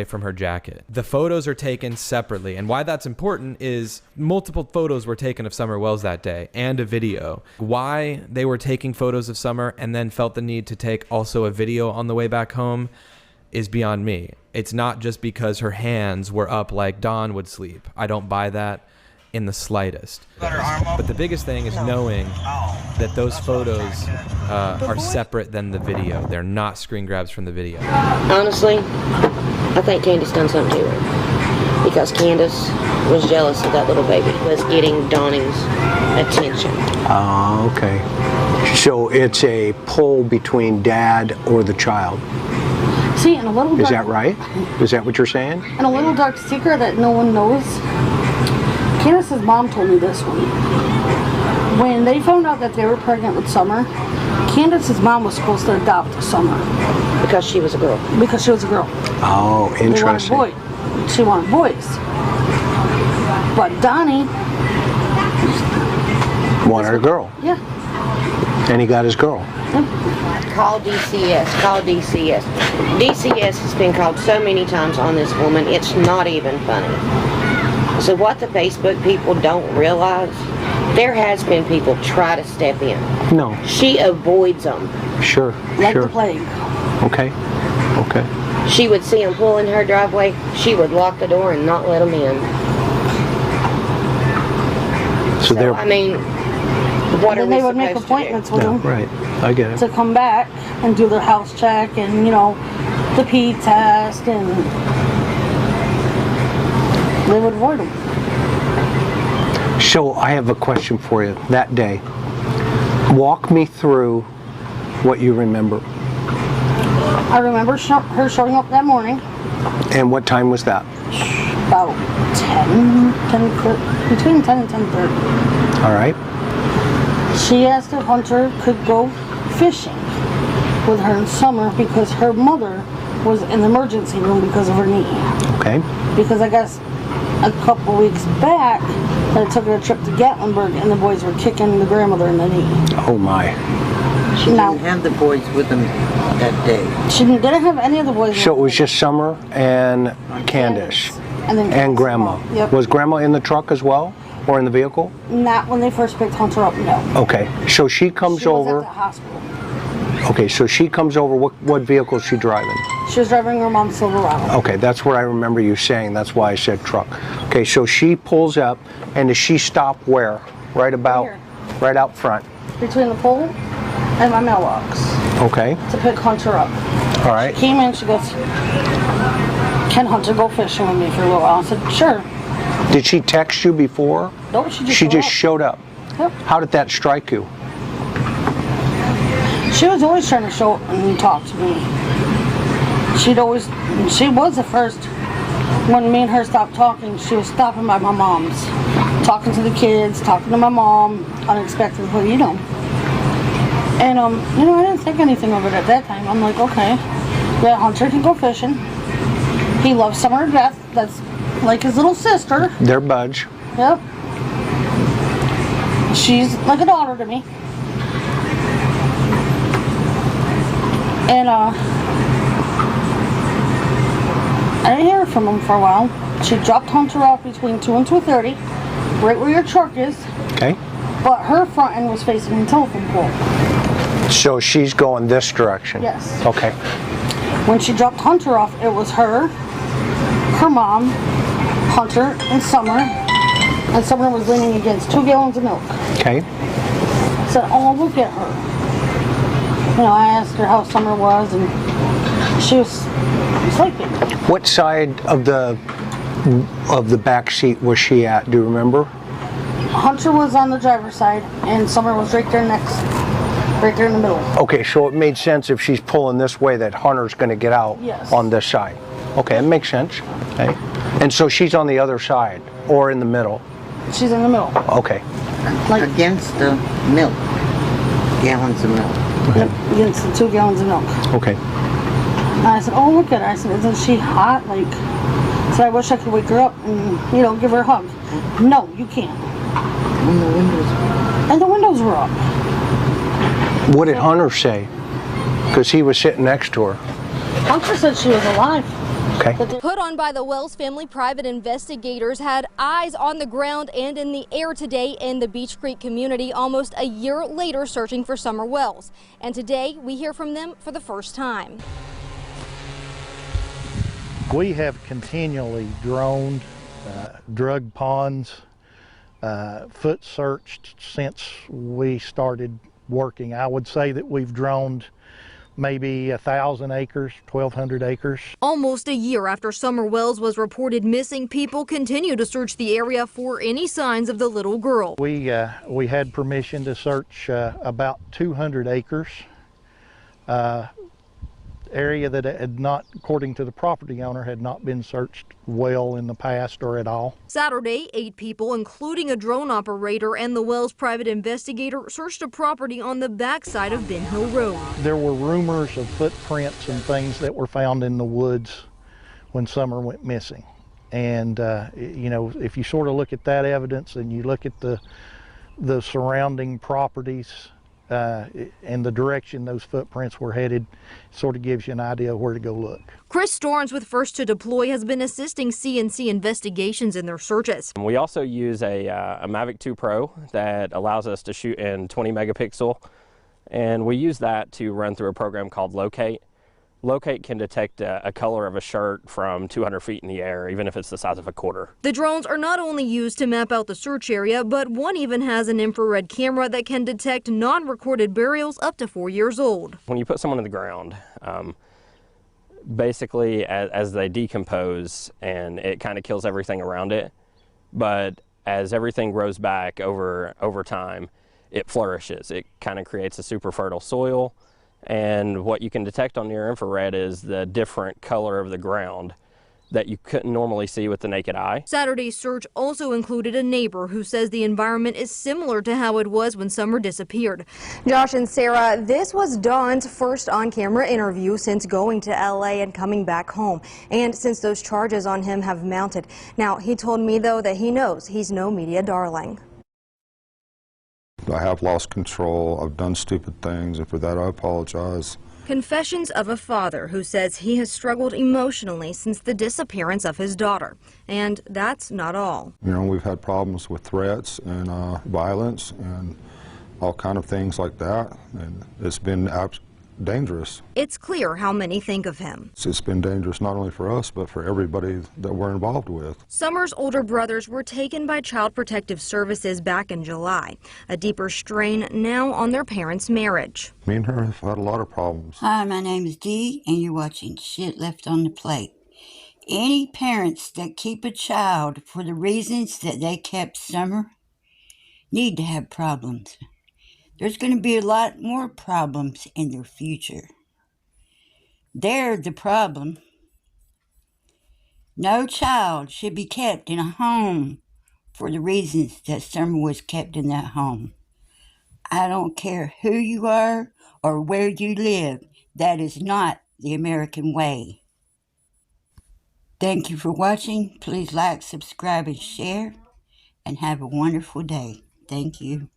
away from her jacket. The photos are taken separately, and why that's important is multiple photos were taken of Summer Wells that day and a video. Why they were taking photos of Summer and then felt the need to take also a video on the way back home is beyond me. It's not just because her hands were up like Dawn would sleep. I don't buy that in the slightest. But the biggest thing is knowing that those photos are separate than the video. They're not screen grabs from the video. Honestly, I think Candace done something to her. Because Candace was jealous of that little baby. Was getting Dawning's attention. Oh, okay. So it's a pull between dad or the child. See, in a little dark, is that right? Is that what you're saying? And a little dark secret that no one knows. Candace's mom told me this one. When they found out that they were pregnant with Summer, Candace's mom was supposed to adopt Summer. Because she was a girl. Because she was a girl. Oh, interesting. They wanted boys. She wanted boys. But Donnie wanted a girl. Yeah. And he got his girl. Yeah. Call DCS. Call DCS. DCS has been called so many times on this woman, it's not even funny. So what the Facebook people don't realize, there has been people try to step in. No. She avoids them. Sure, like sure. the plague. Okay, okay. She would see them pull in her driveway, she would lock the door and not let them in. So they're... I mean, what are we supposed to do? They would make appointments with them. Right, I get it. To come back and do their house check and, you know, the pee test, and they would avoid them. So I have a question for you. That day, walk me through what you remember. I remember her showing up that morning. And what time was that? About 10, between 10 and 10:30. All right. She asked if Hunter could go fishing with her in Summer because her mother was in the emergency room because of her knee. Okay. Because I guess a couple weeks back, I took her a trip to Gatlinburg and the boys were kicking the grandmother in the knee. Oh my. She didn't have the boys with them that day. She didn't have any of the boys. So it was just Summer and Candace. And Grandma. Yep. Was Grandma in the truck as well? Or in the vehicle? Not when they first picked Hunter up, no. Okay. So she comes over. She was at the hospital. Okay, so she comes over. What vehicle is she driving? She was driving her mom's Silverado. Okay, that's what I remember you saying. That's why I said truck. Okay, so she pulls up, and does she stop where? Right about, right out front. Between the pole and my mailbox. Okay. To pick Hunter up. All right. She came in, she goes, "Can Hunter go fishing with me for a little while?" I said, "Sure." Did she text you before? No, she just showed up. Yep. How did that strike you? She was always trying to show up and talk to me. She was the first, when me and her stopped talking, she was stopping by my mom's, talking to the kids, talking to my mom, unexpectedly, you know. And, you know, I didn't think anything of it at that time. I'm like, okay, yeah, Hunter can go fishing. He loves Summer to death. That's like his little sister. They're buds. Yep. She's like a daughter to me. And, I didn't hear from him for a while. She dropped Hunter off between 2 and 2:30, right where your truck is. Okay. But her front end was facing the telephone pole. So she's going this direction? Yes. Okay. When she dropped Hunter off, it was her mom, Hunter, and Summer. And Summer was leaning against 2 gallons of milk. Okay. I said, "Oh, look at her." You know, I asked her how Summer was, and she was sleeping. What side of the back seat was she at? Do you remember? Hunter was on the driver's side, and Summer was right there next, right there in the middle. Okay, so it made sense if she's pulling this way that Hunter's going to get out on this side. Okay, it makes sense. Okay. And so she's on the other side, or in the middle? She's in the middle. Okay. Like against the milk. Gallons of milk. Yep, against the 2 gallons of milk. Okay. And I said, "Oh, look at her." I said, "Isn't she hot?" Like, so I wish I could wake her up and, you know, give her a hug. No, you can't. And the windows. And the windows were up. What did Hunter say? Because he was sitting next to her. Hunter said she was alive. Okay. Put on by the Wells family, private investigators had eyes on the ground and in the air today in the Beach Creek community almost a year later searching for Summer Wells. And today we hear from them for the first time. We have continually droned, drug ponds, foot searched since we started working. I would say that we've droned maybe 1,000 acres, 1,200 acres. Almost a year after Summer Wells was reported missing, people continue to search the area for any signs of the little girl. We had permission to search about 200 acres, area that had not, according to the property owner, had not been searched well in the past or at all. Saturday, 8 people, including a drone operator and the Wells private investigator, searched a property on the backside of Ben Hill Road. There were rumors of footprints and things that were found in the woods when Summer went missing. And, you know, if you sort of look at that evidence and you look at the surrounding properties, and the direction those footprints were headed, sort of gives you an idea of where to go look. Chris Storms with First to Deploy has been assisting CNC investigations in their searches. We also use a Mavic 2 Pro that allows us to shoot in 20 megapixel, and we use that to run through a program called Locate. Locate can detect a color of a shirt from 200 feet in the air, even if it's the size of a quarter. The drones are not only used to map out the search area, but one even has an infrared camera that can detect non-recorded burials up to 4 years old. When you put someone in the ground, basically as they decompose, and it kind of kills everything around it, but as everything grows back over time, it flourishes. It kind of creates a super fertile soil. And what you can detect on near infrared is the different color of the ground that you couldn't normally see with the naked eye. Saturday's search also included a neighbor who says the environment is similar to how it was when Summer disappeared. Josh and Sarah, this was Don's first on-camera interview since going to LA and coming back home, and since those charges on him have mounted. Now, he told me, though, that he knows he's no media darling. I have lost control. I've done stupid things, and for that I apologize. Confessions of a father who says he has struggled emotionally since the disappearance of his daughter. And that's not all. You know, we've had problems with threats and violence and all kind of things like that, and it's been dangerous. It's clear how many think of him. It's been dangerous not only for us, but for everybody that we're involved with. Summer's older brothers were taken by Child Protective Services back in July. A deeper strain now on their parents' marriage. Me and her have had a lot of problems. Hi, my name is Dee, and you're watching Shit Left on the Plate. Any parents that keep a child for the reasons that they kept Summer need to have problems. There's going to be a lot more problems in their future. They're the problem. No child should be kept in a home for the reasons that Summer was kept in that home. I don't care who you are or where you live. That is not the American way. Thank you for watching. Please like, subscribe, and share. And have a wonderful day. Thank you.